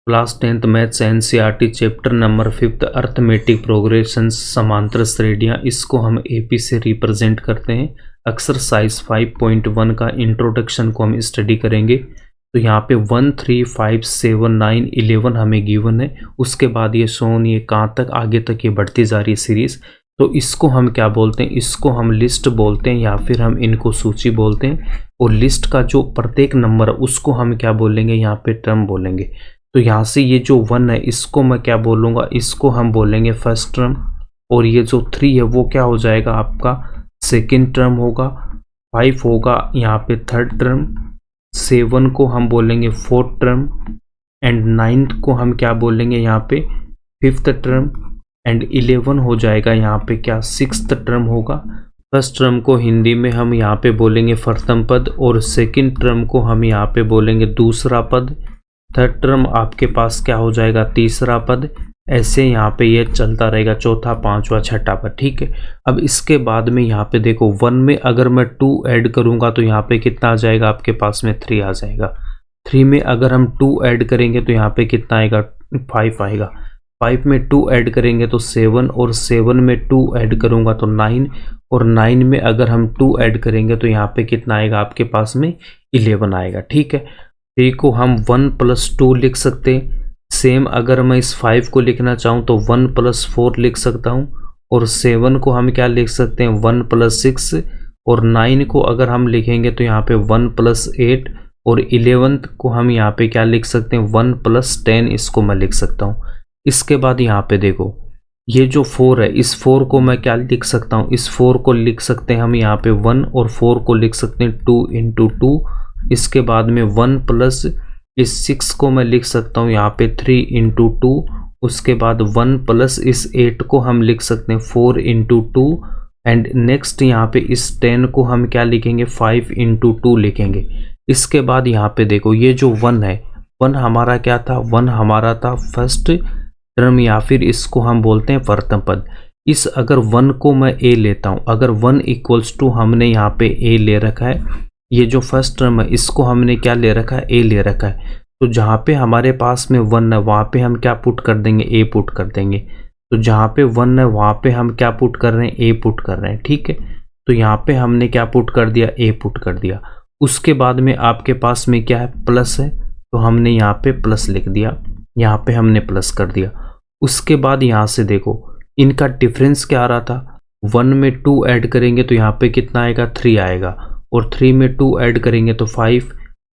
Class 10th maths NCERT chapter number 5 arithmetic progressions समांतर श्रेणियाँ, इसको हम एपी से रिप्रेजेंट करते हैं। एक्सरसाइज 5.1 का इंट्रोडक्शन को हम स्टडी करेंगे। तो यहाँ पे 1, 3, 5, 7, 9, 11 हमें गिवन है। उसके बाद ये शोन ये कहाँ तक आगे तक ये बढ़ती जा रही है सीरीज। तो इसको हम क्या बोलते हैं, इसको हम लिस्ट बोलते हैं या फिर हम इनको सूची बोलते हैं। और लिस्ट का जो प्रत्येक नंबर है उसको हम क्या बोलेंगे, यहाँ पे टर्म बोलेंगे। तो यहाँ से ये जो 1 है इसको मैं क्या बोलूँगा, इसको हम बोलेंगे फर्स्ट टर्म। और ये जो 3 है वो क्या हो जाएगा, आपका सेकंड टर्म होगा। 5 होगा यहाँ पे थर्ड टर्म। 7 को हम बोलेंगे फोर्थ टर्म। एंड 9 को हम क्या बोलेंगे, यहाँ पे फिफ्थ टर्म। एंड 11 हो जाएगा यहाँ पे क्या, सिक्स्थ टर्म होगा। फर्स्ट टर्म को हिंदी में हम यहाँ पे बोलेंगे प्रथम पद, और सेकंड टर्म को हम यहाँ पे बोलेंगे दूसरा पद। थर्ड टर्म आपके पास क्या हो जाएगा, तीसरा पद। ऐसे यहाँ पे ये चलता रहेगा, चौथा, पांचवा, छठा पद। ठीक है। अब इसके बाद में यहाँ पे देखो 1 में अगर मैं 2 ऐड करूँगा तो यहाँ पे कितना आ जाएगा, आपके पास में 3 आ जाएगा। 3 में अगर हम 2 ऐड करेंगे तो यहाँ पे कितना आएगा, 5 आएगा। 5 में 2 ऐड करेंगे तो 7, और 7 में 2 ऐड करूँगा तो 9, और 9 में अगर हम 2 ऐड करेंगे तो यहाँ पे कितना आएगा, आपके पास में 11 आएगा। ठीक है। 3 को हम 1 + 2 लिख सकते हैं। सेम अगर मैं इस 5 को लिखना चाहूँ तो 1 + 4 लिख सकता हूँ। और 7 को हम क्या लिख सकते हैं, 1 + 6। और 9 को अगर हम लिखेंगे तो यहाँ पे 1 + 8। और 11th को हम यहाँ पे क्या लिख सकते हैं, 1 + 10, इसको मैं लिख सकता हूँ। इसके बाद यहाँ पे देखो ये जो 4 है, इस 4 को मैं क्या लिख सकता हूँ, इस 4 को लिख सकते हैं हम यहाँ पे 1, और 4 को लिख सकते हैं 2 × 2। इसके बाद में 1 प्लस इस 6 को मैं लिख सकता हूँ यहाँ पे 3 × 2। उसके बाद 1 प्लस इस 8 को हम लिख सकते हैं 4 × 2। एंड नेक्स्ट यहाँ पे इस 10 को हम क्या लिखेंगे, 5 × 2 लिखेंगे। इसके बाद यहाँ पे देखो ये जो 1 है, 1 हमारा क्या था, 1 हमारा था फर्स्ट टर्म, या फिर इसको हम बोलते हैं प्रथम पद। इस अगर 1 को मैं a लेता हूँ, अगर 1 = हमने यहाँ पे a ले रखा है, ये जो फर्स्ट टर्म है इसको हमने क्या ले रखा है, a ले रखा है। तो जहाँ पे हमारे पास में 1 है वहाँ पे हम क्या पुट कर देंगे, a पुट कर देंगे। तो जहाँ पे 1 है वहाँ पे हम क्या पुट कर रहे हैं, a पुट कर रहे हैं। ठीक है। तो यहाँ पे हमने क्या पुट कर दिया, a पुट कर दिया। उसके बाद में आपके पास में क्या है, प्लस है, तो हमने यहाँ पे प्लस लिख दिया, यहाँ पे हमने प्लस कर दिया। उसके बाद यहाँ से देखो इनका डिफरेंस क्या आ रहा था, 1 में 2 ऐड करेंगे तो यहाँ पे कितना आएगा, 3 आएगा। और 3 में 2 ऐड करेंगे तो 5,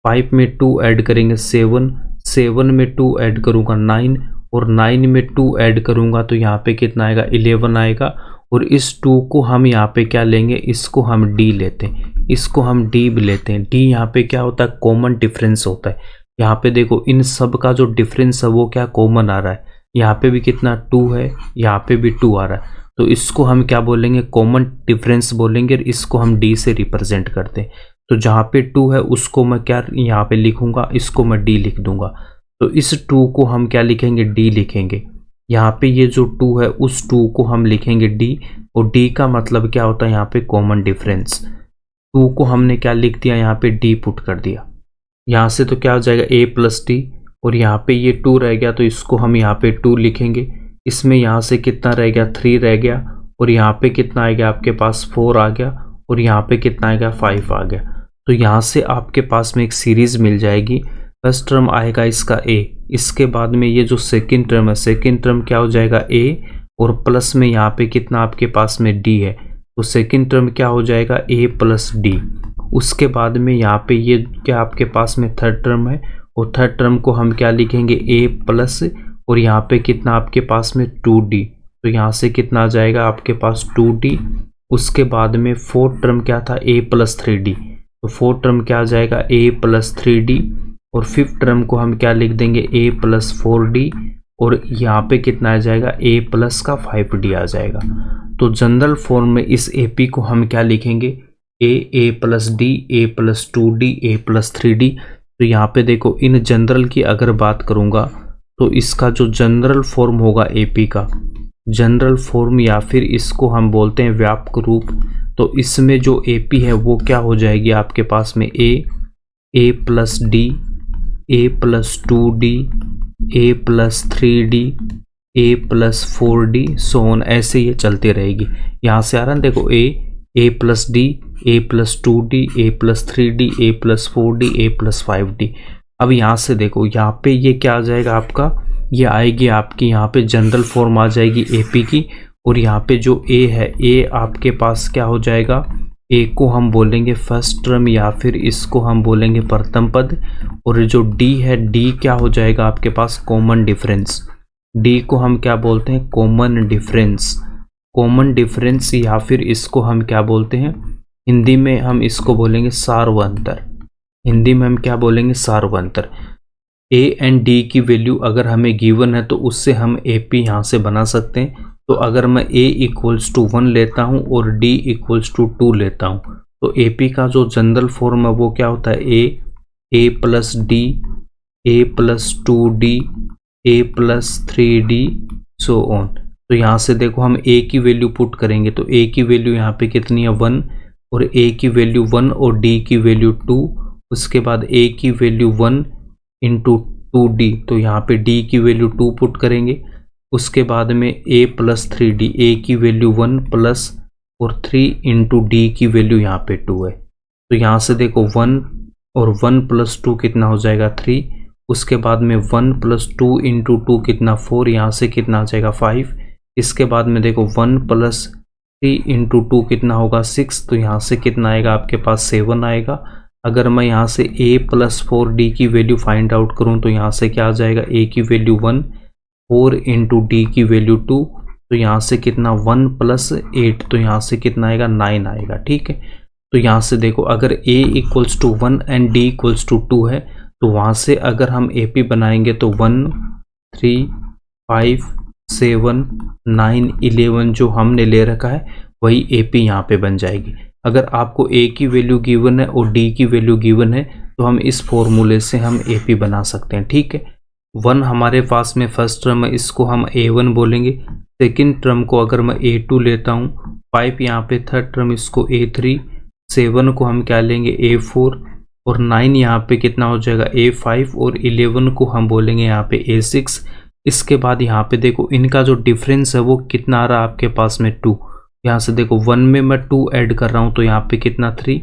5 में 2 ऐड करेंगे 7, 7 में 2 ऐड करूँगा 9, और 9 में 2 ऐड करूँगा तो यहाँ पे कितना आएगा, 11 आएगा। और इस 2 को हम यहाँ पे क्या लेंगे, इसको हम d लेते हैं, इसको हम d भी लेते हैं। d यहाँ पे क्या होता है, कॉमन डिफरेंस होता है। यहाँ पे देखो इन सब का जो डिफरेंस है वो क्या कॉमन आ रहा है। यहाँ पे भी कितना 2 है, यहाँ पे भी 2 आ रहा है। तो इसको हम क्या बोलेंगे, कॉमन डिफरेंस बोलेंगे, और इसको हम d से रिप्रेजेंट करते हैं। तो जहाँ पे 2 है उसको मैं क्या यहाँ पे लिखूंगा, इसको मैं d लिख दूंगा। तो इस 2 को हम क्या लिखेंगे, d लिखेंगे। यहाँ पे ये जो 2 है उस 2 को हम लिखेंगे d, और d का मतलब क्या होता है, यहाँ पे कॉमन डिफरेंस। 2 को हमने क्या लिख दिया, यहाँ पे d पुट कर दिया। यहाँ से तो क्या हो जाएगा, a + d, और यहाँ पे ये 2 रह गया तो इसको हम यहाँ पे 2 लिखेंगे। इसमें यहाँ से कितना रह गया, 3 रह गया। और यहाँ पे कितना आ गया, आपके पास 4 आ गया। और यहाँ पे कितना आएगा, 5 आ गया। तो यहाँ से आपके पास में एक सीरीज मिल जाएगी। फर्स्ट टर्म आएगा इसका a, इसके बाद में ये जो सेकंड टर्म है, सेकंड टर्म क्या हो जाएगा a, और प्लस में यहाँ पे कितना आपके पास में d है, तो सेकंड टर्म क्या हो जाएगा, a + d। उसके बाद में यहाँ पे ये क्या आपके पास में थर्ड टर्म है, और थर्ड टर्म को हम क्या लिखेंगे, a+, और यहाँ पे कितना आपके पास में 2d। तो यहाँ से कितना आ जाएगा आपके पास 2d। उसके बाद में फोर्थ टर्म क्या था, a + 3d। तो फोर्थ टर्म क्या आ जाएगा, a + 3d। और फिफ्थ टर्म को हम क्या लिख देंगे, a + 4d। और यहाँ पे कितना आ जाएगा, a + का 5d आ जाएगा। तो जनरल फॉर्म में इस AP को हम क्या लिखेंगे, a + d, a + 2d, a + 3d। तो यहाँ पे देखो इन जनरल की अगर बात करूँगा तो इसका जो जनरल फॉर्म होगा AP का, जनरल फॉर्म या फिर इसको हम बोलते हैं व्यापक रूप, तो इसमें जो AP है वो क्या हो जाएगी आपके पास में a + d, a + 2d, a plus 3d, a plus 4d, so on, ऐसे ये चलती रहेगी। यहाँ से आ रहा है देखो a plus d, a plus 2d, a plus 3d, a plus 4d, a plus 5d। अब यहाँ से देखो यहाँ पे ये क्या आ जाएगा आपका, ये आएगी आपकी यहाँ पे जनरल फॉर्म आ जाएगी AP की, और यहाँ पे जो A है, A आपके पास क्या हो जाएगा, A को हम बोलेंगे फर्स्ट टर्म या फिर इसको हम बोलेंगे प्रथम पद, और जो D है, D क्या हो जाएगा आपके पास, कॉमन डिफरेंस। D को हम क्या बोलते हैं, कॉमन डिफरेंस। कॉमन डिफरेंस या फिर इसको हम क्या बोलते हैं, हिंदी में हम इसको बोलेंगे सार्वंतर। हिंदी में हम क्या बोलेंगे, सार्वंतर। A एंड D की वैल्यू अगर हमें गिवन है तो उससे हम AP यहाँ से बना सकते हैं। तो अगर मैं A इक्वल्स टू 1 लेता हूँ और D इक्वल्स टू 2 लेता हूँ, तो AP का जो जनरल फॉर्म है वो क्या होता है, A plus D, A plus 2D, A plus 3D, so on. तो यहाँ से देखो हम A की वैल्यू पुट करेंगे तो A की वैल्यू यहाँ पे कितनी है, 1, और A की वैल्यू 1 और D की वैल्यू 2, उसके बाद A की वैल्यू 1 इंटू 2D, तो यहाँ पे D की वैल्यू 2 पुट करेंगे। उसके बाद में A प्लस 3D, A की वैल्यू 1 प्लस और 3 इंटू D की वैल्यू यहाँ पे 2 है। तो यहाँ से देखो 1 और 1 प्लस 2 कितना हो जाएगा, 3। उसके बाद में 1 प्लस 2 इंटू 2 कितना, 4, यहाँ से कितना आ जाएगा, 5। इसके बाद में देखो 1 प्लस 3 इंटू 2 कितना होगा, 6, तो यहाँ से कितना आएगा आपके पास, 7 आएगा। अगर मैं यहाँ से A प्लस 4D की वैल्यू फाइंड आउट करूँ तो यहाँ से क्या आ जाएगा, A की वैल्यू 1, 4 इंटू D की वैल्यू 2, तो यहाँ से कितना 1 प्लस 8, तो यहाँ से कितना आएगा, 9 आएगा। ठीक है, तो यहाँ से देखो अगर A equals to 1 and D equals to 2 है, तो वहाँ से अगर हम AP बनाएंगे तो 1, 3, 5, 7, 9, 11 जो हमने ले रखा है वही AP यहाँ पे बन जाएगी। अगर आपको A की वैल्यू गिवन है और D की वैल्यू गिवन है तो हम इस फॉर्मूले से हम AP बना सकते हैं। ठीक है, 1 हमारे पास में फर्स्ट टर्म है, इसको हम A1 बोलेंगे। सेकंड टर्म को अगर मैं A2 लेता हूँ, 5 यहाँ पे थर्ड टर्म, इसको A3, 7 को हम क्या लेंगे, A4, और 9 यहाँ पे कितना हो जाएगा, A5, और 11 को हम बोलेंगे यहाँ पे A6। इसके बाद यहाँ पे देखो इनका जो डिफरेंस है वो कितना आ रहा है आपके पास में, 2। यहाँ से देखो 1 में मैं 2 ऐड कर रहा हूँ तो यहाँ पे कितना, 3,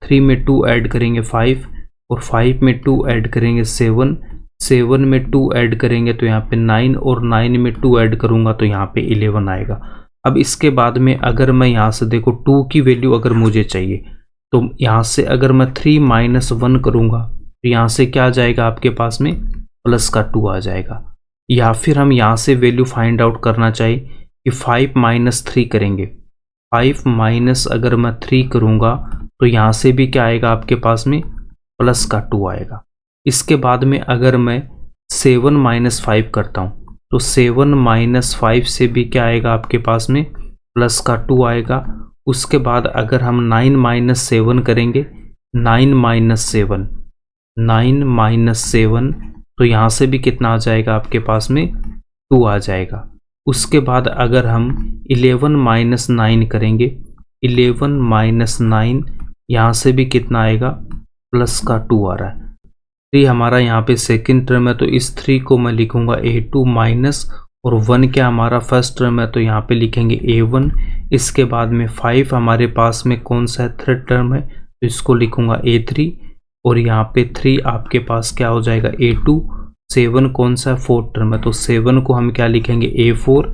3 में 2 ऐड करेंगे 5, और 5 में 2 ऐड करेंगे 7, 7 में 2 ऐड करेंगे तो यहाँ पे 9, और 9 में 2 ऐड करूँगा तो यहाँ पे 11 आएगा। अब इसके बाद में अगर मैं यहाँ से देखो 2 की वैल्यू अगर मुझे चाहिए तो यहाँ से अगर मैं 3 माइनस 1 करूँगा तो यहाँ से क्या आ जाएगा आपके पास में, प्लस का 2 आ जाएगा। या फिर हम यहाँ से वैल्यू फाइंड आउट करना चाहिए कि 5 माइनस 3 करेंगे, 5 माइनस अगर मैं 3 करूँगा तो यहाँ से भी क्या आएगा आपके पास में, प्लस का 2 आएगा। इसके बाद में अगर मैं 7 माइनस 5 करता हूँ तो 7 माइनस 5 से भी क्या आएगा आपके पास में, प्लस का 2 आएगा। उसके बाद अगर हम 9 माइनस 7 करेंगे, 9 माइनस 7, 9 माइनस 7, तो यहाँ से भी कितना आ जाएगा आपके पास में, 2 आ जाएगा। उसके बाद अगर हम 11 माइनस 9 करेंगे, 11 माइनस 9, यहाँ से भी कितना आएगा, प्लस का 2 आ रहा है। 3 हमारा यहाँ पे सेकंड टर्म है तो इस 3 को मैं लिखूंगा A2 माइनस, और 1 क्या हमारा फर्स्ट टर्म है तो यहाँ पे लिखेंगे A1। इसके बाद में 5 हमारे पास में कौन सा है, थर्ड टर्म है, तो इसको लिखूंगा A3, और यहाँ पे 3 आपके पास क्या हो जाएगा, A2। 7 कौन सा है, फोर्थ टर्म है, तो 7 को हम क्या लिखेंगे, A4,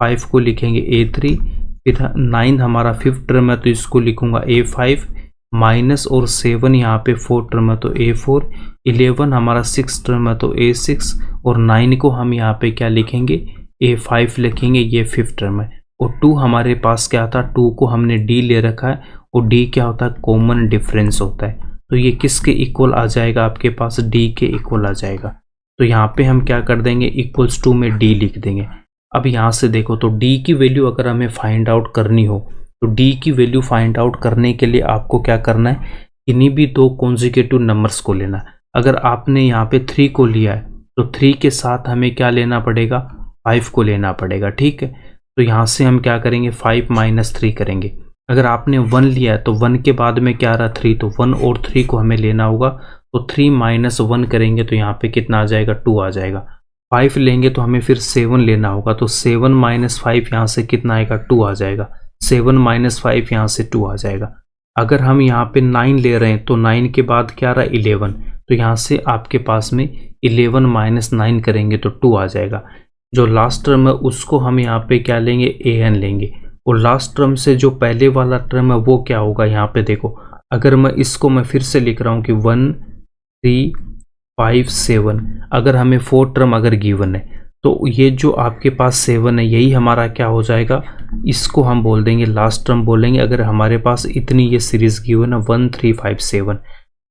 5 को लिखेंगे A3। फिर 9 हमारा फिफ्थ टर्म है तो इसको लिखूंगा A5 माइनस, और 7 यहाँ पे फोर्थ टर्म है तो A4। 11 हमारा सिक्स टर्म है तो A6, और 9 को हम यहाँ पे क्या लिखेंगे, A5 लिखेंगे, ये फिफ्थ टर्म है। और 2 हमारे पास क्या था, 2 को हमने D ले रखा है, और D क्या होता है, कॉमन डिफरेंस होता है। तो ये किसके इक्वल आ जाएगा आपके पास, D के इक्वल आ जाएगा। तो यहाँ पे हम क्या कर देंगे, इक्वल्स टू में D लिख देंगे। अब यहाँ से देखो तो D की वैल्यू अगर हमें फाइंड आउट करनी हो तो D की वैल्यू फाइंड आउट करने के लिए आपको क्या करना है, इन्हीं भी 2 कॉन्जिक्यूटिव नंबर्स को लेना है। अगर आपने यहाँ पे 3 को लिया है तो 3 के साथ हमें क्या लेना पड़ेगा, 5 को लेना पड़ेगा। ठीक है, तो यहाँ से हम क्या करेंगे, 5 माइनस 3 करेंगे। अगर आपने 1 लिया है तो 1 के बाद में क्या रहा, 3, तो 1 और 3 को हमें लेना होगा। तो 3 माइनस 1 करेंगे तो यहाँ पे कितना आ जाएगा, 2 आ जाएगा। 5 लेंगे तो हमें फिर 7 लेना होगा, तो 7 माइनस 5 यहाँ से कितना आएगा, 2 आ जाएगा। 7 माइनस 5 यहाँ से 2 आ जाएगा। अगर हम यहाँ पे 9 ले रहे हैं तो 9 के बाद क्या रहा, 11, तो यहाँ से आपके पास में 11 माइनस 9 करेंगे तो 2 आ जाएगा। जो लास्ट टर्म है उसको हम यहाँ पे क्या लेंगे, an लेंगे, और लास्ट टर्म से जो पहले वाला टर्म है वो क्या होगा, यहाँ पे देखो, अगर मैं इसको मैं फिर से लिख रहा हूँ कि 1 3 5 7, अगर हमें 4 टर्म अगर गिवन है तो ये जो आपके पास 7 है यही हमारा क्या हो जाएगा, इसको हम बोल देंगे लास्ट टर्म बोलेंगे। अगर हमारे पास इतनी ये सीरीज गिवन है 1 3 5 7,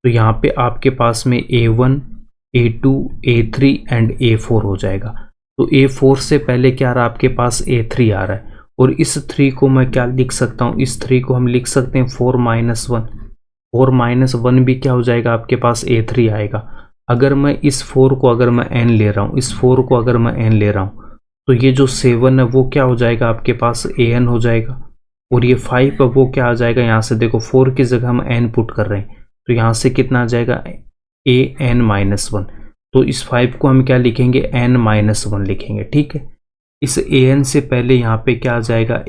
तो यहाँ पे आपके पास में A1 A2 A3 and A4 हो जाएगा। तो A4 से पहले क्या आ रहा है आपके पास, A3 आ रहा है, और इस 3 को मैं क्या लिख सकता हूँ, इस 3 को हम लिख सकते हैं 4 माइनस 1, 4 माइनस 1 भी क्या हो जाएगा आपके पास, A3 आएगा। अगर मैं इस 4 को अगर मैं n ले रहा हूँ, इस 4 को अगर मैं n ले रहा हूँ, तो ये जो 7 है वो क्या हो जाएगा आपके पास, an हो जाएगा, और ये 5 है वो क्या आ जाएगा, यहाँ से देखो 4 की जगह हम n पुट कर रहे हैं, तो यहाँ से कितना आ जाएगा, an माइनस 1, तो इस 5 को हम क्या लिखेंगे, n माइनस 1 लिखेंगे, ठीक है। इस an से पहले यहाँ पे क्या आ जाएगा,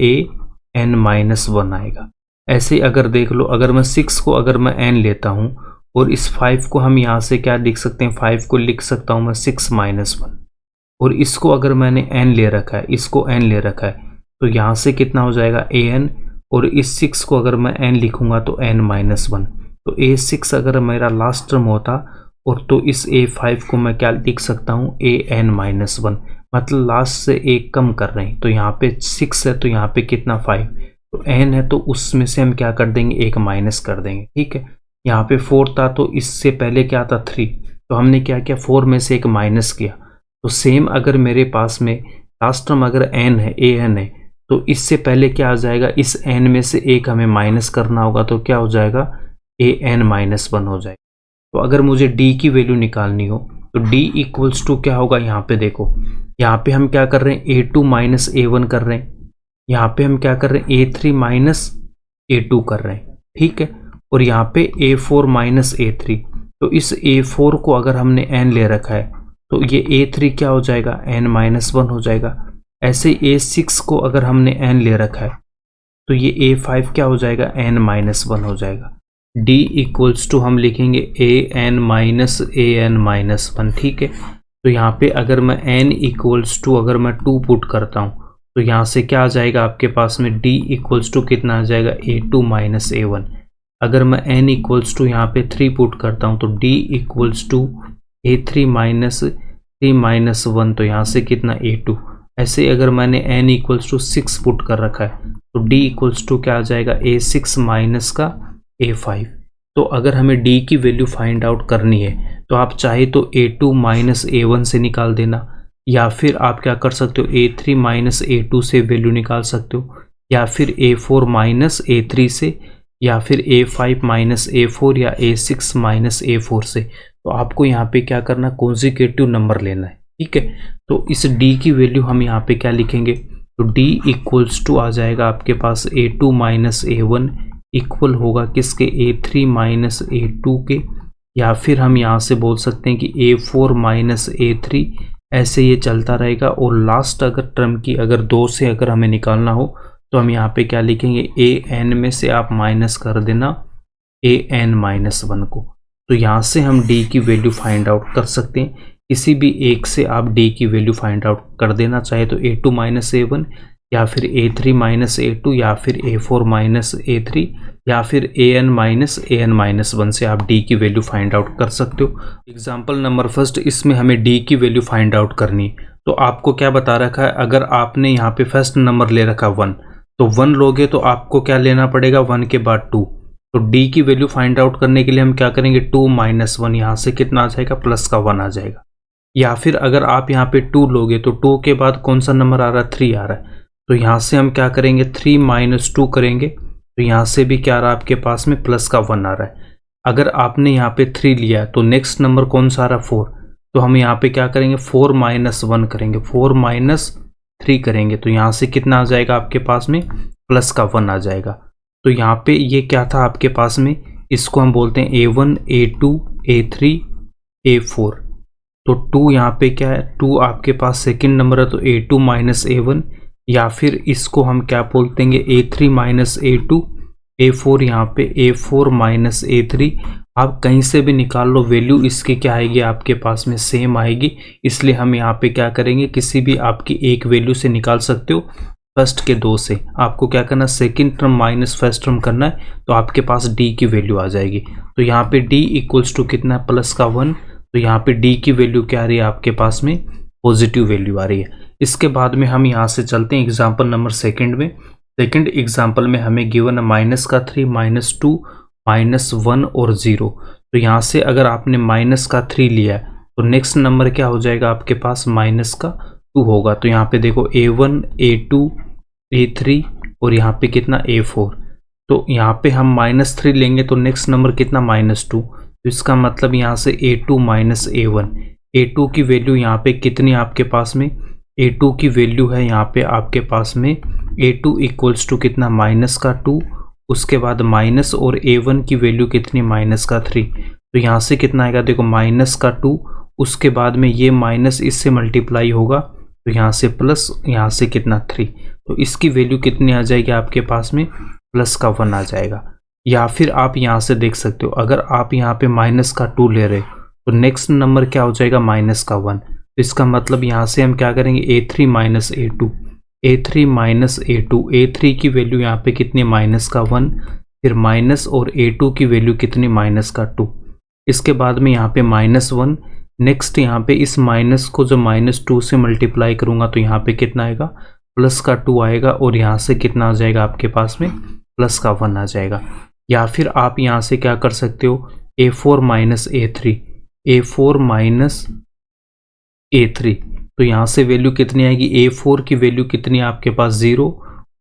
an माइनस 1 आएगा। ऐसे अगर देख लो, अगर मैं 6 को अगर मैं n लेता हूँ और इस 5 को हम यहाँ से क्या लिख सकते हैं, 5 को लिख सकता हूँ मैं 6 माइनस 1, और इसको अगर मैंने n ले रखा है, इसको n ले रखा है, तो यहाँ से कितना हो जाएगा an, और इस 6 को अगर मैं n लिखूंगा तो n माइनस 1, तो A6 अगर मेरा लास्ट टर्म होता, और तो इस A5 को मैं क्या लिख सकता हूँ, an माइनस 1, मतलब लास्ट से एक कम कर रहे हैं, तो यहाँ पे 6 है तो यहाँ पे कितना 5, तो n है तो उसमें से हम क्या कर देंगे, एक माइनस कर देंगे, ठीक है। यहाँ पे 4 था तो इससे पहले क्या था 3, तो हमने क्या किया, 4 में से एक माइनस किया। तो सेम अगर मेरे पास में लास्ट टर्म अगर n है, an है, तो इससे पहले क्या आ जाएगा, इस n में से एक हमें माइनस करना होगा, तो क्या हो जाएगा, an माइनस 1 हो जाएगा। तो अगर मुझे d की वैल्यू निकालनी हो तो d इक्वल्स टू क्या होगा, यहाँ पे देखो, यहाँ पे हम क्या कर रहे हैं, A2 माइनस A1 कर रहे हैं, यहाँ पे हम क्या कर रहे हैं, A3 माइनस A2 कर रहे हैं, ठीक है, और यहाँ पे A4 माइनस A3, तो इस A4 को अगर हमने n ले रखा है तो ये A3 क्या हो जाएगा, n माइनस 1 हो जाएगा। ऐसे A6 को अगर हमने n ले रखा है तो ये A5 क्या हो जाएगा, n माइनस 1 हो जाएगा। d इक्वल्स टू हम लिखेंगे an माइनस 1, ठीक है। तो यहाँ पे अगर मैं n इक्वल्स टू अगर मैं 2 पुट करता हूँ तो यहाँ से क्या आ जाएगा आपके पास में, d इक्वल्स टू कितना आ जाएगा, A2 माइनस A1। अगर मैं n इक्वल्स टू यहाँ पे 3 पुट करता हूँ तो d equals to A3 minus 1, तो यहाँ से कितना, A2। ऐसे अगर मैंने n इक्वल्स टू 6 पुट कर रखा है तो d इक्वल्स टू क्या आ जाएगा, A6 माइनस का A5। तो अगर हमें d की वैल्यू फाइंड आउट करनी है तो आप चाहे तो A2 माइनस A1 से निकाल देना, या फिर आप क्या कर सकते हो, A3 माइनस A2 से वैल्यू निकाल सकते हो, या फिर A4 माइनस A3 से, या फिर A5 माइनस A4 या A6 माइनस A4 से। तो आपको यहाँ पे क्या करना, कॉन्जिक्यूटिव नंबर लेना है, ठीक है। तो इस d की वैल्यू हम यहाँ पे क्या लिखेंगे, तो d इक्वल्स टू आ जाएगा आपके पास A2 माइनस A1 इक्वल होगा किसके, A3 माइनस A2 के, या फिर हम यहाँ से बोल सकते हैं कि A4 माइनस A3, ऐसे ये चलता रहेगा। और लास्ट अगर टर्म की अगर 2 से अगर हमें निकालना हो तो हम यहाँ पे क्या लिखेंगे, an में से आप माइनस कर देना an माइनस 1 को। तो यहाँ से हम d की वैल्यू फाइंड आउट कर सकते हैं, किसी भी एक से आप d की वैल्यू फाइंड आउट कर देना, चाहे तो A2 माइनस A1, या फिर A3 माइनस A2, या फिर A4 माइनस A3, या फिर an माइनस 1 से आप d की वैल्यू फाइंड आउट कर सकते हो। एग्जाम्पल नंबर फर्स्ट, इसमें हमें d की वैल्यू फाइंड आउट करनी है। तो आपको क्या बता रखा है, अगर आपने यहाँ पे फर्स्ट नंबर ले रखा 1, तो 1 लोगे तो आपको क्या लेना पड़ेगा, 1 के बाद 2। तो d की वैल्यू फाइंड आउट करने के लिए हम क्या करेंगे, 2 माइनस 1, यहाँ से कितना आ जाएगा, प्लस का 1 आ जाएगा। या फिर अगर आप यहाँ पे 2 लोगे तो 2 के बाद कौन सा नंबर आ रहा है, 3 आ रहा है, तो यहाँ से हम क्या करेंगे, 3 माइनस 2 करेंगे, तो यहाँ से भी क्या आ रहा है आपके पास में, प्लस का 1 आ रहा है। अगर आपने यहाँ पे 3 लिया तो नेक्स्ट नंबर कौन सा आ रहा है, 4, तो हम यहाँ पे क्या करेंगे, 4 माइनस 1 करेंगे, 4 माइनस 3 करेंगे, तो यहाँ से कितना आ जाएगा आपके पास में, प्लस का 1 आ जाएगा। तो यहाँ पे ये क्या था आपके पास में, इसको हम बोलते हैं A1 A2 A3 A4। तो 2 यहाँ पे क्या है, 2 आपके पास सेकंड नंबर है तो A2 माइनस A1, या फिर इसको हम क्या बोलते हैं A3 माइनस A2, A4 यहाँ पे A4 माइनस A3। आप कहीं से भी निकाल लो, वैल्यू इसकी क्या आएगी आपके पास में सेम आएगी, इसलिए हम यहाँ पे क्या करेंगे, किसी भी आपकी एक वैल्यू से निकाल सकते हो, फर्स्ट के 2 से। आपको क्या करना, second term minus first term करना है, तो आपके पास D की वैल्यू आ जाएगी। तो यहाँ पे D इक्वल्स टू कितना है, प्लस का 1, तो यहाँ पे D की वैल्यू क्या आ रही है आपके पास में, पॉजिटिव वैल्यू आ रही है। इसके बाद में हम यहाँ से चलते हैं एग्जाम्पल नंबर सेकेंड में। सेकेंड एग्जाम्पल में हमें गिवन है माइनस का 3, -2, -1 और 0। तो यहाँ से अगर आपने माइनस का 3 लिया है तो नेक्स्ट नंबर क्या हो जाएगा आपके पास, माइनस का 2 होगा। तो यहाँ पे देखो A1, A2, A3 और यहाँ पे कितना A4। तो यहाँ पे हम -3 लेंगे तो नेक्स्ट नंबर कितना, -2। तो इसका मतलब यहाँ से A2 माइनस A1। A2 की वैल्यू यहाँ पे कितनी आपके पास में, A2 की वैल्यू है यहाँ पे आपके पास में A2 इक्वल्स टू कितना, माइनस का 2, उसके बाद माइनस, और A1 की वैल्यू कितनी, माइनस का 3। तो यहाँ से कितना आएगा, देखो माइनस का 2, उसके बाद में ये माइनस इससे मल्टीप्लाई होगा तो यहाँ से प्लस, यहाँ से कितना 3। तो इसकी वैल्यू कितनी आ जाएगी आपके पास में, प्लस का 1 आ जाएगा। या फिर आप यहाँ से देख सकते हो, अगर आप यहाँ पे माइनस का 2 ले रहे हो तो नेक्स्ट नंबर क्या हो जाएगा, माइनस का 1। तो इसका मतलब यहाँ से हम क्या करेंगे, A3 minus A2, A3 minus A2, A3 की वैल्यू यहाँ पे कितनी, माइनस का 1, फिर माइनस, और A2 की वैल्यू कितनी, माइनस का 2। इसके बाद में यहाँ पे -1, नेक्स्ट यहाँ पे इस माइनस को जो -2 से मल्टीप्लाई करूँगा तो यहाँ पे कितना आएगा, प्लस का 2 आएगा, और यहाँ से कितना आ जाएगा आपके पास में, प्लस का 1 आ जाएगा। या फिर आप यहाँ से क्या कर सकते हो, A4 minus A3, A4 minus A3। तो यहाँ से वैल्यू कितनी आएगी, A4 की वैल्यू कितनी है आपके पास, 0,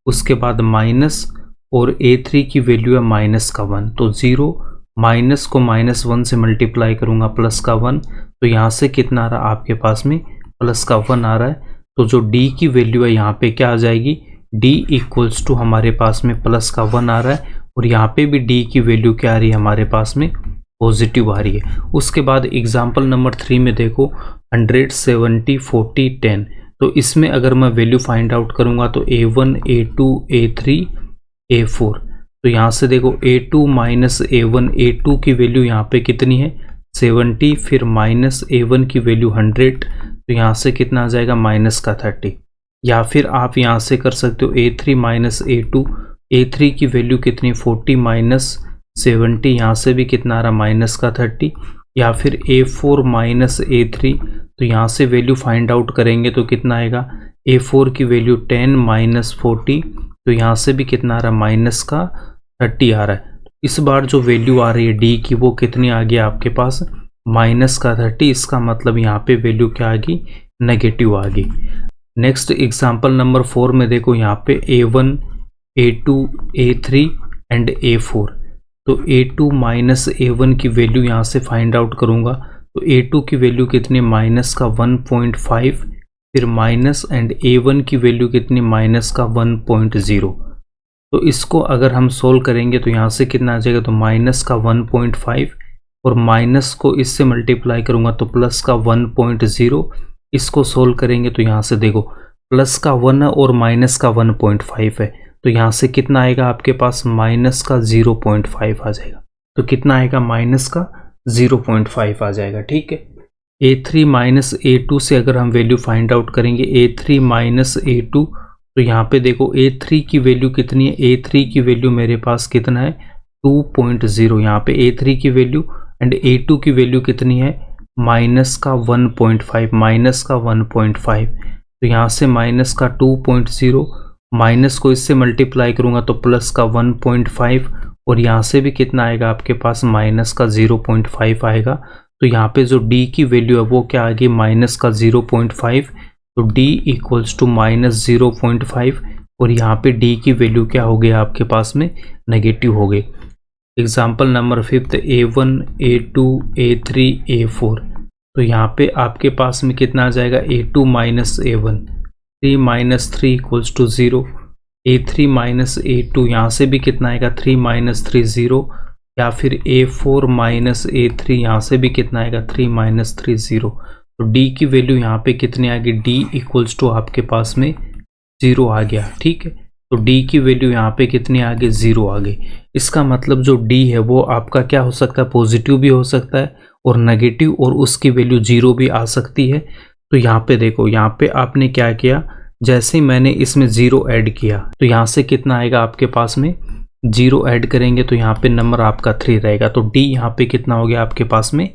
उसके बाद माइनस, और A3 की वैल्यू है माइनस का 1। तो 0 माइनस को -1 से मल्टीप्लाई करूँगा, प्लस का 1। तो यहाँ से कितना आ रहा है आपके पास में, प्लस का 1 आ रहा है। तो जो D की वैल्यू है यहाँ पे क्या आ जाएगी, D इक्वल्स टू हमारे पास में प्लस का 1 आ रहा है, और यहाँ पे भी D की वैल्यू क्या आ रही है हमारे पास में, पॉजिटिव आ रही है। उसके बाद एग्जाम्पल नंबर 3 में देखो 100, 70, 40, 10। तो इसमें अगर मैं वैल्यू फाइंड आउट करूँगा तो A1, A2, A3, A4। तो यहाँ से देखो A2 माइनस A1, A2 की वैल्यू यहाँ पे कितनी है, 70, फिर माइनस A1 की वैल्यू 100, तो यहाँ से कितना आ जाएगा, माइनस का 30। या फिर आप यहाँ से कर सकते हो A3 माइनस A2, A3 की वैल्यू कितनी, 40 माइनस 70, यहाँ से भी कितना आ रहा, माइनस का 30। या फिर A4 माइनस A3, तो यहाँ से वैल्यू फाइंड आउट करेंगे तो कितना आएगा, A4 की वैल्यू 10 माइनस 40, तो यहाँ से भी कितना आ रहा है, माइनस का 30 आ रहा है। इस बार जो वैल्यू आ रही है D की वो कितनी आ गई आपके पास, माइनस का 30। इसका मतलब यहाँ पे वैल्यू क्या आ गई, नेगेटिव आ गई। नेक्स्ट एग्जाम्पल नंबर 4 में देखो यहाँ पे A1, A2, A3 and A4। तो A2 माइनस A1 की वैल्यू यहाँ से फाइंड आउट करूँगा तो A2 की वैल्यू कितनी, माइनस का 1.5, फिर माइनस, एंड A1 की वैल्यू कितनी, माइनस का 1.0। तो इसको अगर हम सोल्व करेंगे तो यहाँ से कितना आ जाएगा, तो माइनस का 1.5, और माइनस को इससे मल्टीप्लाई करूँगा तो प्लस का 1.0। इसको सोल्व करेंगे तो यहाँ से देखो प्लस का 1 और माइनस का 1.5 है, तो यहाँ से कितना आएगा आपके पास, माइनस का 0.5 आ जाएगा। तो कितना आएगा, माइनस का 0.5 आ जाएगा। ठीक है, A3 माइनस A2 से अगर हम वैल्यू फाइंड आउट करेंगे A3 माइनस A2, तो यहाँ पे देखो A3 की वैल्यू कितनी है, A3 की वैल्यू मेरे पास कितना है, 2.0। यहाँ पे A3 की वैल्यू, एंड A2 की वैल्यू कितनी है, माइनस का 1.5, माइनस का 1.5। तो यहाँ से माइनस का 2.0, माइनस को इससे मल्टीप्लाई करूँगा तो प्लस का 1.5, और यहाँ से भी कितना आएगा आपके पास, माइनस का 0.5 आएगा। तो यहाँ पे जो D की वैल्यू है वो क्या आ गई, माइनस का 0.5। तो D इक्वल्स टू माइनस 0.5, और यहाँ पे D की वैल्यू क्या हो गई आपके पास में, नेगेटिव हो गई। Example number 5 A1, A2, A3, A4। तो यहाँ पे आपके पास में कितना आ जाएगा, A2 minus A1, 3 minus 3 equals to 0, A3 minus A2, यहाँ से भी कितना आएगा, 3 माइनस 3 0, या फिर A4 माइनस A3, यहाँ से भी कितना आएगा, 3 माइनस 3 0। तो डी की वैल्यू यहाँ पे कितनी आ गई, डी इक्वल्स टू आपके पास में 0 आ गया। ठीक है, तो डी की वैल्यू यहाँ पे कितनी आ गई, 0 आ गई। इसका मतलब जो डी है वो आपका क्या हो सकता है, पॉजिटिव भी हो सकता है और नेगेटिव, और उसकी वैल्यू 0 भी आ सकती है। तो यहाँ पे देखो, यहाँ पे आपने क्या किया, जैसे ही मैंने इसमें 0 ऐड किया तो यहाँ से कितना आएगा आपके पास में, 0 ऐड करेंगे तो यहाँ पे नंबर आपका 3 रहेगा। तो डी यहाँ पे कितना हो गया आपके पास में,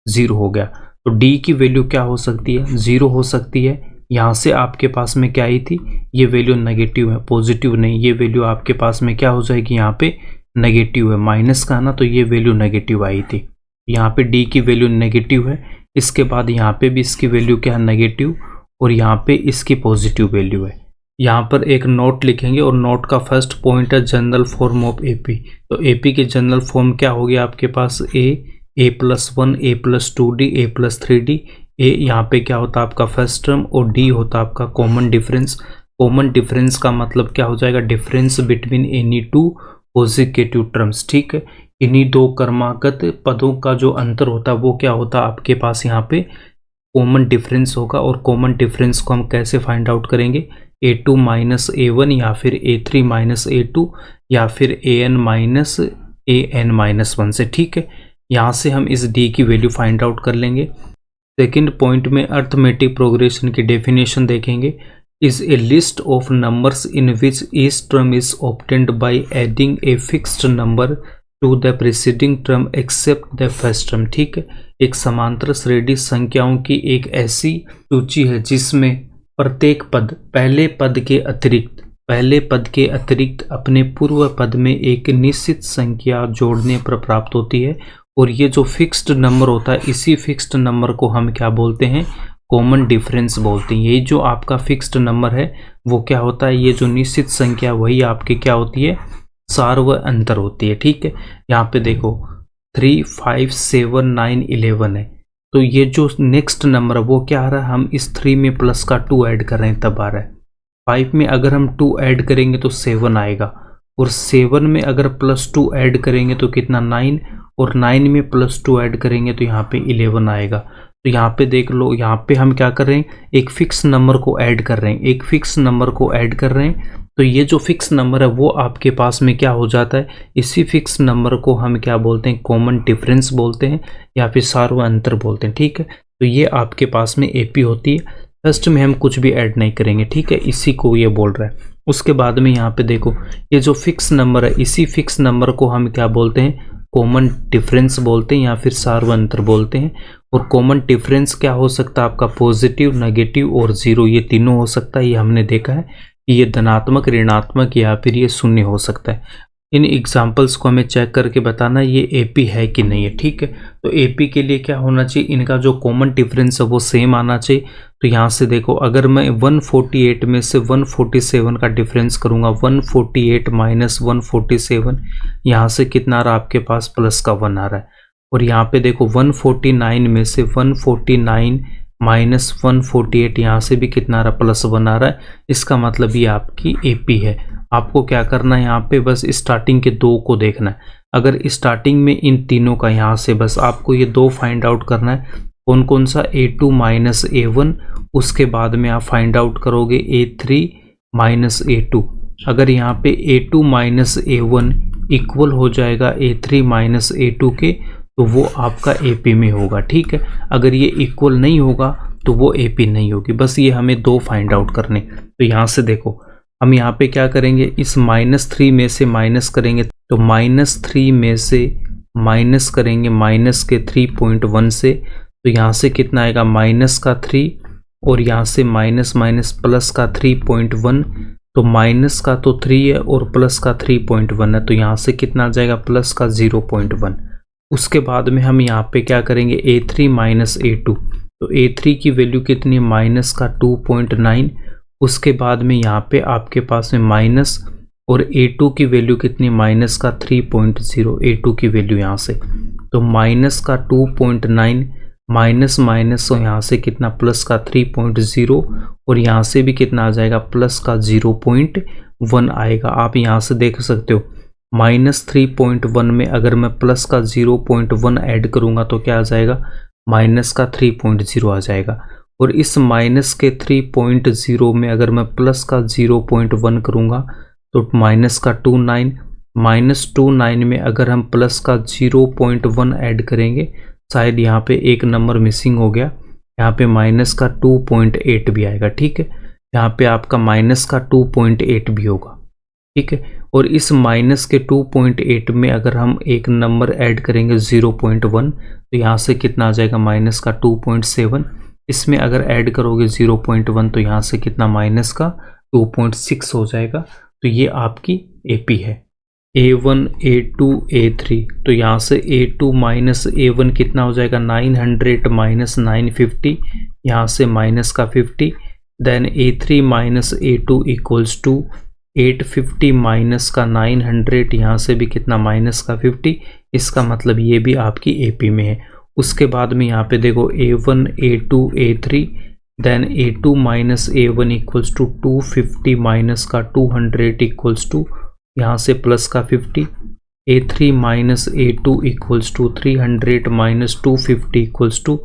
0 हो गया। तो डी की वैल्यू क्या हो सकती है, 0 हो सकती है। यहाँ से आपके पास में क्या आई थी, ये वैल्यू नेगेटिव है, पॉजिटिव नहीं, ये वैल्यू आपके पास में क्या हो जाएगी, यहाँ पे नेगेटिव है, माइनस का ना, तो ये वैल्यू नेगेटिव आई थी। यहाँ पे डी की वैल्यू नेगेटिव है, इसके बाद यहाँ पे भी इसकी वैल्यू क्या है, नेगेटिव, और यहाँ पे इसकी पॉजिटिव वैल्यू है। यहाँ पर एक नोट लिखेंगे और नोट का फर्स्ट पॉइंट है जनरल फॉर्म ऑफ एपी। तो एपी के जनरल फॉर्म क्या हो गया आपके पास, a+1, a+2d, a+3d। ए यहाँ पे क्या होता है आपका फर्स्ट टर्म, और डी होता है आपका कॉमन डिफरेंस। कॉमन डिफरेंस का मतलब क्या हो जाएगा, difference between any two consecutive terms. ठीक है, इन्हीं दो क्रमागत पदों का जो अंतर होता है वो क्या होता है आपके पास यहाँ पे कॉमन डिफरेंस होगा। और कॉमन डिफरेंस को हम कैसे फाइंड आउट करेंगे, a2 माइनस a1, या फिर a3 माइनस a2, या फिर an माइनस an माइनस 1 से। ठीक है, यहाँ से हम इस d की वैल्यू फाइंड आउट कर लेंगे। सेकेंड पॉइंट में अर्थमेटिक प्रोग्रेशन की डेफिनेशन देखेंगे, is a list of numbers in which each term is obtained by adding a fixed number to the preceding term except the first term. ठीक है, एक समांतर श्रेणी संख्याओं की एक ऐसी सूची है जिसमें प्रत्येक पद पहले पद के अतिरिक्त अपने पूर्व पद में एक निश्चित संख्या जोड़ने पर प्राप्त होती है। और ये जो फिक्स्ड नंबर होता है, इसी फिक्स्ड नंबर को हम क्या बोलते हैं, कॉमन डिफरेंस बोलते हैं। ये जो आपका फिक्स्ड नंबर है वो क्या होता है, ये जो निश्चित संख्या वही आपकी क्या होती है, सार व अंतर होती है। ठीक है, यहाँ पे देखो 3, 5, 7, 9, 11 है। तो ये जो नेक्स्ट नंबर है वो क्या आ रहा है, हम इस 3 में प्लस का 2 ऐड कर रहे हैं तब आ रहा है। 5 में अगर हम 2 ऐड करेंगे तो 7 आएगा, और 7 में अगर प्लस 2 ऐड करेंगे तो कितना, 9, और 9 में प्लस 2 ऐड करेंगे तो यहाँ पे 11 आएगा। तो यहाँ पे देख लो, यहाँ पे हम क्या कर रहे हैं, एक फिक्स नंबर को ऐड कर रहे हैं, तो ये जो फिक्स नंबर है वो आपके पास में क्या हो जाता है, इसी फिक्स नंबर को हम क्या बोलते हैं, कॉमन डिफरेंस बोलते हैं, या फिर सार व अंतर बोलते हैं। ठीक है, तो ये आपके पास में एपी होती है। फर्स्ट में हम कुछ भी ऐड नहीं करेंगे। ठीक है, इसी को ये बोल रहा है। उसके बाद में यहाँ पे देखो, ये जो फिक्स नंबर है, इसी फिक्स नंबर को हम क्या बोलते हैं, कॉमन डिफरेंस बोलते हैं, या फिर सार व अंतर बोलते हैं। और कॉमन डिफरेंस क्या हो सकता है आपका, पॉजिटिव, नेगेटिव और 0, ये तीनों हो सकता है। ये हमने देखा है कि ये धनात्मक, ऋणात्मक, या फिर ये शून्य हो सकता है। इन एग्जाम्पल्स को हमें चेक करके बताना ये एपी है कि नहीं है। ठीक है, तो एपी के लिए क्या होना चाहिए, इनका जो कॉमन डिफरेंस है वो सेम आना चाहिए। तो यहाँ से देखो, अगर मैं 148 में से 147 का डिफरेंस करूँगा, 148 माइनस 147, यहाँ से कितना आ रहा है आपके पास, प्लस का 1 आ रहा है। और यहाँ पे देखो 149 में से 149 माइनस 148, यहाँ से भी कितना आ रहा है, प्लस 1 आ रहा है। इसका मतलब ये आपकी एपी है। आपको क्या करना है, यहाँ पे बस स्टार्टिंग के 2 को देखना है। अगर स्टार्टिंग में इन तीनों का यहाँ से बस आपको ये 2 फाइंड आउट करना है, कौन कौन सा, a2 माइनस a1, उसके बाद में आप फाइंड आउट करोगे a3 माइनस a2। अगर यहाँ पे a2 माइनस a1 इक्वल हो जाएगा a3 माइनस a2 के, तो वो आपका एपी में होगा। ठीक है, अगर ये इक्वल नहीं होगा तो वो एपी नहीं होगी। बस ये हमें 2 फाइंड आउट करने। तो यहाँ से देखो, हम यहाँ पे क्या करेंगे, इस -3 में से माइनस करेंगे, तो -3 में से माइनस करेंगे माइनस के 3.1 से, तो यहाँ से कितना आएगा, माइनस का 3, और यहाँ से माइनस माइनस प्लस का 3.1, तो माइनस का तो 3 है और प्लस का 3.1 है, तो यहाँ से कितना आ जाएगा, प्लस का 0.1। उसके बाद में हम यहाँ पे क्या करेंगे, a3 माइनस a2, तो a3 की वैल्यू कितनी है, माइनस का 2.9। उसके बाद में यहाँ पे आपके पास में माइनस, और a2 की वैल्यू कितनी, माइनस का 3.0, a2 की वैल्यू यहाँ से, तो माइनस का 2.9 माइनस माइनस, तो यहाँ से कितना, प्लस का 3.0, और यहाँ से भी कितना आ जाएगा, प्लस का 0.1 आएगा। आप यहाँ से देख सकते हो, -3.1 में अगर मैं प्लस का 0.1 ऐड करूँगा तो क्या आ जाएगा, माइनस का 3.0 आ जाएगा। और इस माइनस के 3.0 में अगर मैं प्लस का 0.1 करूँगा तो माइनस का 29, -29 में अगर हम प्लस का 0.1 ऐड करेंगे, शायद यहाँ पे एक नंबर मिसिंग हो गया, यहाँ पे माइनस का 2.8 भी आएगा। ठीक है, यहाँ पे आपका माइनस का 2.8 भी होगा। ठीक है, और इस माइनस के 2.8 में अगर हम एक नंबर ऐड करेंगे 0.1 तो यहाँ से कितना आ जाएगा, माइनस का 2.7। इसमें अगर ऐड करोगे 0.1 तो यहाँ से कितना, माइनस का 2.6 हो जाएगा। तो ये आपकी AP है, A1 A2 A3। तो यहाँ से A2 माइनस A1 कितना हो जाएगा, 900 माइनस 950, यहाँ से माइनस का 50। Then A3 minus A2 equals to 850 minus का 900, यहाँ से भी कितना, माइनस का 50। इसका मतलब ये भी आपकी AP में है। उसके बाद में यहाँ पे देखो A1 A2 A3, then A2 minus A1 equals to 250 minus का 200 इक्वल्स टू, यहाँ से प्लस का 50। A3 minus A2 equals to 300 minus 250 equals to,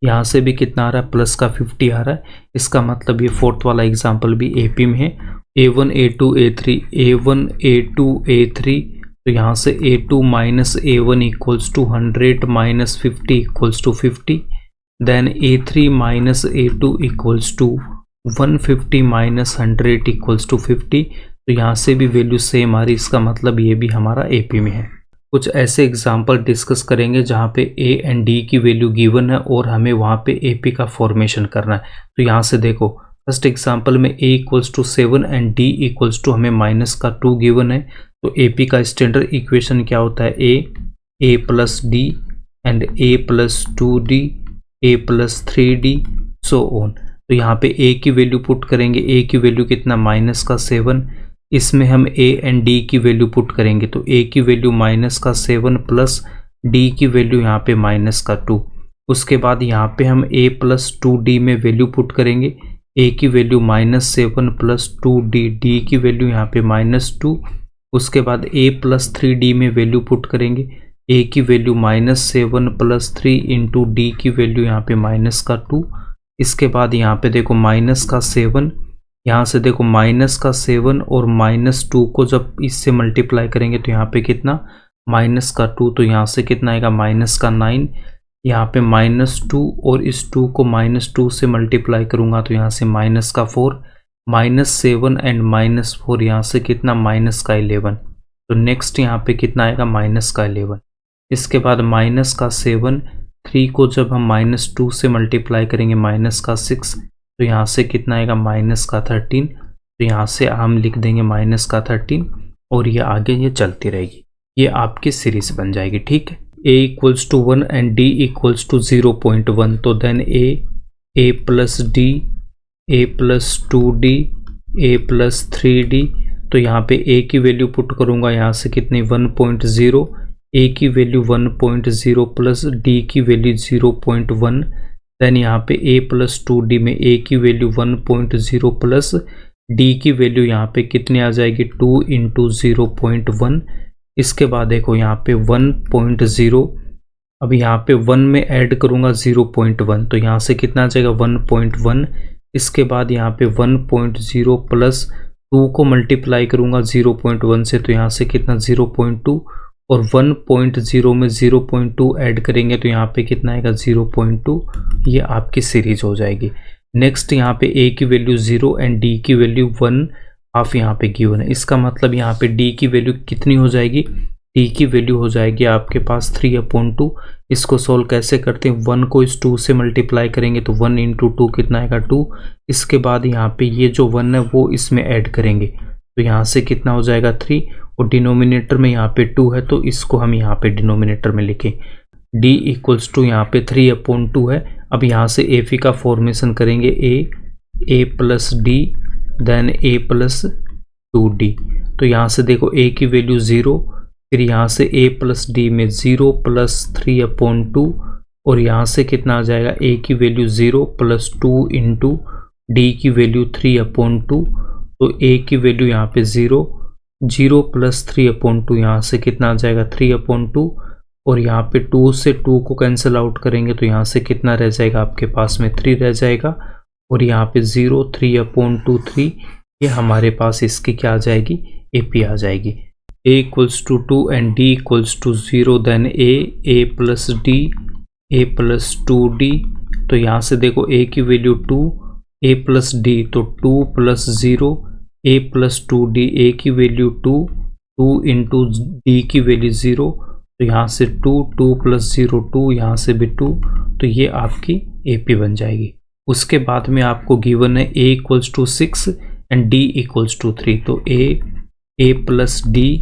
यहाँ से भी कितना आ रहा है, प्लस का 50 आ रहा है। इसका मतलब ये फोर्थ वाला एग्जाम्पल भी AP में है। A1 A2 A3, A1 A2 A3, तो यहाँ से A2 minus A1 equals to 100 minus 50 equals to 50। Then A3 minus A2 equals to 150 minus 100 equals to 50। तो यहाँ से भी वैल्यू सेम आ रही, इसका मतलब ये भी हमारा AP में है। कुछ ऐसे एग्जाम्पल डिस्कस करेंगे जहाँ पे A एंड D की वैल्यू गिवन है और हमें वहाँ पे AP का फॉर्मेशन करना है। तो यहाँ से देखो, फर्स्ट एग्जाम्पल में A equals to 7 and D equals to हमें माइनस का 2 गिवन है। तो AP का स्टैंडर्ड इक्वेशन क्या होता है, A plus D and A plus 2D, A plus 3D, so on. तो यहाँ पे A की वैल्यू पुट करेंगे, A की वैल्यू कितना, माइनस का 7। इसमें हम A एंड D की वैल्यू पुट करेंगे, तो A की वैल्यू माइनस का 7 प्लस D की वैल्यू यहाँ पे माइनस का 2। उसके बाद यहाँ पे हम A प्लस 2D में वैल्यू पुट करेंगे, A की वैल्यू -7 प्लस 2D, D की वैल्यू यहाँ पे -2। उसके बाद A प्लस 3D में वैल्यू पुट करेंगे, A की वैल्यू -7 प्लस 3 इंटू D की वैल्यू यहाँ पे माइनस का 2। इसके बाद यहाँ पे देखो माइनस का 7, यहाँ से देखो माइनस का 7 और -2 को जब इससे मल्टीप्लाई करेंगे तो यहाँ पे कितना, माइनस का 2। तो यहाँ से कितना आएगा, माइनस का 9। यहाँ पे -2 और इस 2 को -2 से मल्टीप्लाई करूँगा तो यहाँ से माइनस का 4, -7 एंड -4, यहाँ से कितना, माइनस का 11। तो नेक्स्ट यहाँ पे कितना आएगा, माइनस का 11। इसके बाद माइनस का 7, 3 को जब हम -2 से मल्टीप्लाई करेंगे माइनस का 6, तो यहाँ से कितना आएगा, माइनस का 13। तो यहाँ से हम लिख देंगे माइनस का 13 और ये आगे ये चलती रहेगी, ये आपकी सीरीज बन जाएगी। ठीक है, A equals to 1 and D equals to 0.1, तो then A plus D, A plus 2D, A plus 3D। तो यहाँ पे A की वैल्यू पुट करूँगा, यहाँ से कितनी, 1.0, A की वैल्यू 1.0 प्लस D की वैल्यू 0.1। देन यहाँ पे A प्लस 2D में A की वैल्यू 1.0 प्लस D की वैल्यू यहाँ पे कितनी आ जाएगी, 2 इंटू 0.1। इसके बाद देखो यहाँ पे 1.0, अब यहाँ पे 1 में ऐड करूँगा 0.1, तो यहाँ से कितना आ जाएगा, 1.1। इसके बाद यहाँ पे 1.0 प्लस 2 को मल्टीप्लाई करूँगा 0.1 से, तो यहाँ से कितना, 0.2, और 1.0 में 0.2 ऐड करेंगे तो यहाँ पे कितना आएगा, 0.2। ये आपकी सीरीज हो जाएगी। नेक्स्ट यहाँ पे A की वैल्यू 0 एंड D की वैल्यू 1/2 यहाँ पे गिवन है। इसका मतलब यहाँ पे D की वैल्यू कितनी हो जाएगी, D की वैल्यू हो जाएगी आपके पास 3/2। इसको सॉल्व कैसे करते हैं, 1 को इस 2 से मल्टीप्लाई करेंगे तो 1 इंटू 2 कितना आएगा, 2। इसके बाद यहाँ पे ये जो 1 है वो इसमें ऐड करेंगे तो यहाँ से कितना हो जाएगा, 3, और डिनोमिनेटर में यहाँ पे 2 है तो इसको हम यहाँ पे डिनोमिनेटर में लिखें। D इक्वल्स टू यहाँ पे 3/2 है। अब यहाँ से AP का फॉर्मेशन करेंगे, A plus D, then A plus 2D। तो यहाँ से देखो A की वैल्यू 0, फिर यहाँ से A प्लस D में 0 प्लस 3/2, और यहाँ से कितना आ जाएगा, A की वैल्यू 0 प्लस 2 इंटू D की वैल्यू 3/2। तो A की वैल्यू यहाँ पे 0 प्लस 3/2, यहाँ से कितना आ जाएगा, 3/2, और यहाँ पे 2 से 2 को कैंसिल आउट करेंगे तो यहाँ से कितना रह जाएगा आपके पास में 3 रह जाएगा, और यहाँ पे 0 3/2 3, ये हमारे पास इसकी क्या आ जाएगी, AP आ जाएगी। A equals to 2 and D equals to 0, then A plus D, A plus 2D। तो यहाँ से देखो A की वैल्यू 2, A प्लस D तो 2 plus 0, A plus 2D, A की वैल्यू 2, 2 इंटू D की वैल्यू 0, तो यहाँ से 2 प्लस 0 2, यहाँ से भी 2, तो ये आपकी AP बन जाएगी। उसके बाद में आपको गिवन है A equals to 6 and D equals to 3, तो A plus D,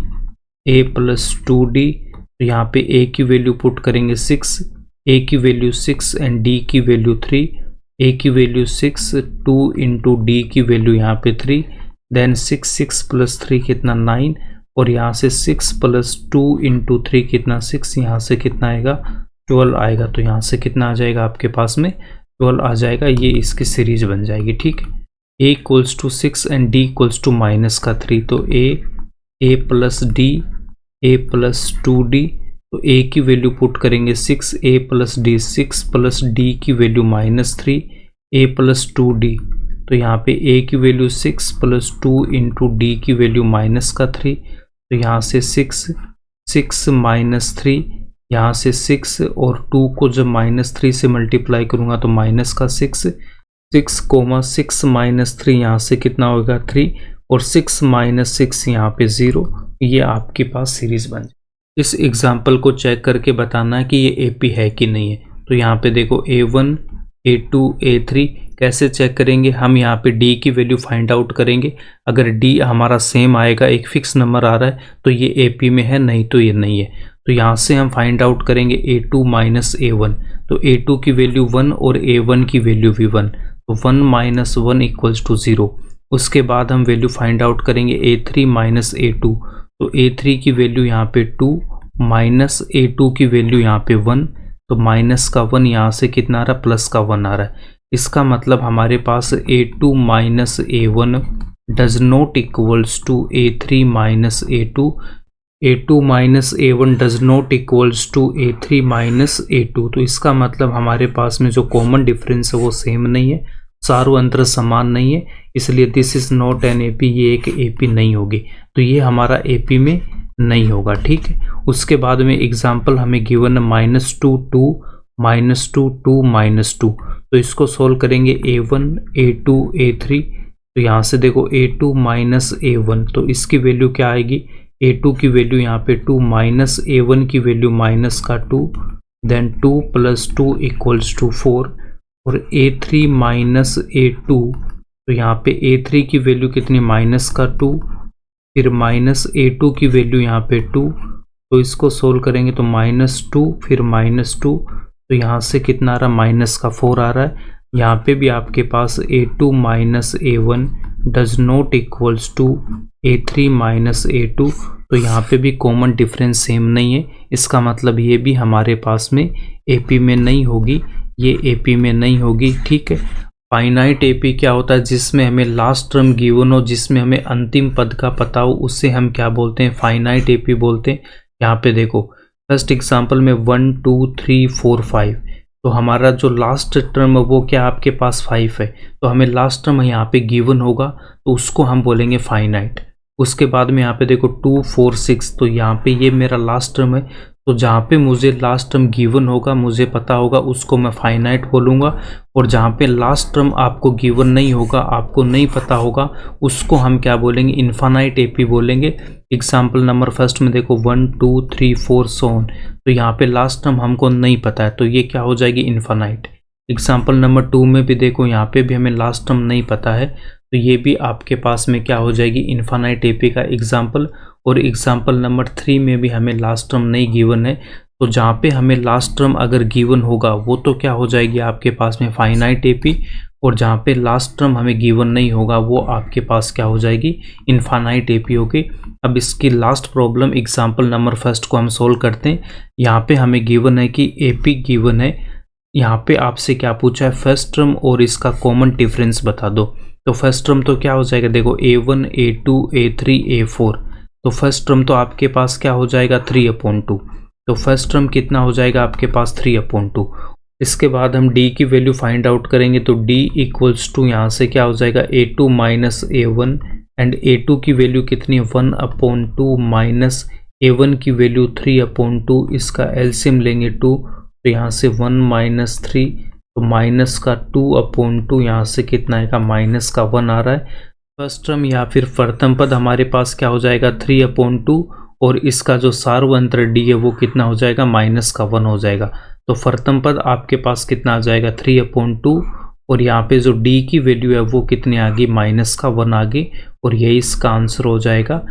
A plus 2D, तो यहाँ पे A की वैल्यू पुट करेंगे 6, A की वैल्यू 6 एंड D की वैल्यू 3, A की वैल्यू 6, 2 इंटू D की वैल्यू यहाँ पे 3, देन 6 प्लस 3 कितना 9, और यहाँ से 6 प्लस 2 इंटू 3 कितना 6, यहाँ से कितना आएगा 12 आएगा, तो यहाँ से कितना आ जाएगा आपके पास में 12 आ जाएगा। ये इसकी सीरीज बन जाएगी, ठीक है। A equals to 6 and D equals to minus का 3, तो A plus D, A plus 2D, तो A की वैल्यू पुट करेंगे 6, A plus D, 6 plus D की वैल्यू -3, A प्लस 2D, तो यहाँ पे A की वैल्यू 6 प्लस 2 इंटू D की वैल्यू -3, तो यहाँ से 6 माइनस 3, यहाँ से 6 और 2 को जब -3 से मल्टीप्लाई करूँगा तो माइनस का 6 माइनस 3, यहाँ से कितना होगा 3, और 6 माइनस 6 यहाँ पे 0, ये आपके पास सीरीज बन जाए। इस एग्जाम्पल को चेक करके बताना है कि ये AP है कि नहीं है। तो यहाँ पे देखो A1 A2 A3 कैसे चेक करेंगे, हम यहाँ पे D की वैल्यू फाइंड आउट करेंगे। अगर D हमारा सेम आएगा, एक फिक्स नंबर आ रहा है, तो ये AP में है, नहीं तो ये नहीं है। तो यहाँ से हम फाइंड आउट करेंगे A2 माइनस A1, तो A2 की वैल्यू 1 और A1 की वैल्यू भी 1, तो 1 माइनस 1 इक्वल्स टू 0। उसके बाद हम वैल्यू फाइंड आउट करेंगे A3 माइनस A2, तो A3 की वैल्यू यहाँ पे 2 माइनस A2 की वैल्यू यहाँ पे 1, तो माइनस का 1 यहाँ से कितना आ रहा है, प्लस का 1 आ रहा है। इसका मतलब हमारे पास A2 minus A1 does not equals to A3 minus A2, A2 minus A1 does not equals to A3 minus A2। तो इसका मतलब हमारे पास में जो कॉमन डिफरेंस है वो सेम नहीं है, सारों अंतर समान नहीं है, इसलिए this is not an AP, ये एक AP नहीं होगी, तो ये हमारा AP में नहीं होगा, ठीक है। उसके बाद में एग्जाम्पल हमें गिवन है -2 2 -2 2 -2, तो इसको सोल्व करेंगे A1 A2 A3, तो यहाँ से देखो A2 माइनस A1, तो इसकी वैल्यू क्या आएगी, A2 की वैल्यू यहाँ पे 2 माइनस A1 की वैल्यू माइनस का 2, देन 2 प्लस 2 इक्वल्स टू 4, और A3 माइनस A2, तो यहाँ पे A3 की वैल्यू कितनी माइनस का 2, फिर माइनस A2 की वैल्यू यहाँ पे 2, तो इसको सोल्व करेंगे तो -2 फिर -2, तो यहाँ से कितना आ रहा है, माइनस का 4 आ रहा है। यहाँ पे भी आपके पास A2 minus A1 does not equals to A3 minus A2, तो यहाँ पे भी कॉमन डिफरेंस सेम नहीं है, इसका मतलब ये भी हमारे पास में AP में नहीं होगी, ये AP में नहीं होगी, ठीक है। फाइनाइट AP क्या होता है, जिसमें हमें लास्ट टर्म गिवन हो, जिसमें हमें अंतिम पद का पता हो, उससे हम क्या बोलते हैं, फाइनाइट AP बोलते हैं। यहाँ पे देखो फर्स्ट एग्जांपल में 1 2 3 4 5, तो हमारा जो लास्ट टर्म है वो क्या आपके पास 5 है, तो हमें लास्ट टर्म यहाँ पे गिवन होगा, तो उसको हम बोलेंगे फाइनाइट। उसके बाद में यहाँ पे देखो 2 4 6, तो यहाँ पे ये मेरा लास्ट टर्म है, तो जहाँ पे मुझे लास्ट टर्म गिवन होगा, मुझे पता होगा, उसको मैं फाइनाइट बोलूँगा, और जहाँ पे लास्ट टर्म आपको गिवन नहीं होगा, आपको नहीं पता होगा, उसको हम क्या बोलेंगे, इनफाइनाइट AP बोलेंगे। एग्जाम्पल नंबर फर्स्ट में देखो 1 2 3 4 so on, तो यहाँ पे लास्ट टर्म हमको नहीं पता है, तो ये क्या हो जाएगी, इनफाइनाइट। एग्जाम्पल नंबर 2 में भी देखो, यहाँ पे भी हमें लास्ट टर्म नहीं पता है, तो ये भी आपके पास में क्या हो जाएगी, इनफाइनाइट AP का एग्जाम्पल। और एग्जाम्पल नंबर 3 में भी हमें लास्ट टर्म नहीं गिवन है, तो जहाँ पे हमें लास्ट टर्म अगर गिवन होगा वो तो क्या हो जाएगी आपके पास में फाइनाइट AP, और जहाँ पे लास्ट टर्म हमें गिवन नहीं होगा वो आपके पास क्या हो जाएगी, इनफाइनाइट AP होगी। अब इसकी last problem example number first को हम सोल्व करते हैं। यहाँ पे हमें गिवन है कि AP गिवन है, यहाँ पे आपसे क्या पूछा है, फर्स्ट टर्म और इसका कॉमन डिफरेंस बता दो। तो फर्स्ट टर्म तो क्या हो जाएगा, देखो A1 A2 A3 A4, तो फर्स्ट टर्म तो आपके पास क्या हो जाएगा 3/2, तो फर्स्ट टर्म कितना हो जाएगा आपके पास 3/2। इसके बाद हम d की वैल्यू फाइंड आउट करेंगे तो d इक्वल्स टू यहाँ से क्या हो जाएगा a2 minus a1 and a2 की वैल्यू कितनी है 1/2 माइनस a1 की वैल्यू 3/2। इसका एलसीएम लेंगे 2 तो यहाँ से 1 माइनस 3 तो माइनस का 2/2 यहाँ से कितना आएगा माइनस का 1 आ रहा है। फर्स्ट टर्म या फिर प्रथम पद हमारे पास क्या हो जाएगा 3/2 और इसका जो सार्वअंतर d है वो कितना हो जाएगा माइनस का 1 हो जाएगा। तो प्रथम पद आपके पास कितना आ जाएगा 3/2 और यहाँ पे जो d की वैल्यू है वो कितनी आ गई माइनस का 1 आ गई और यही इसका आंसर हो जाएगा।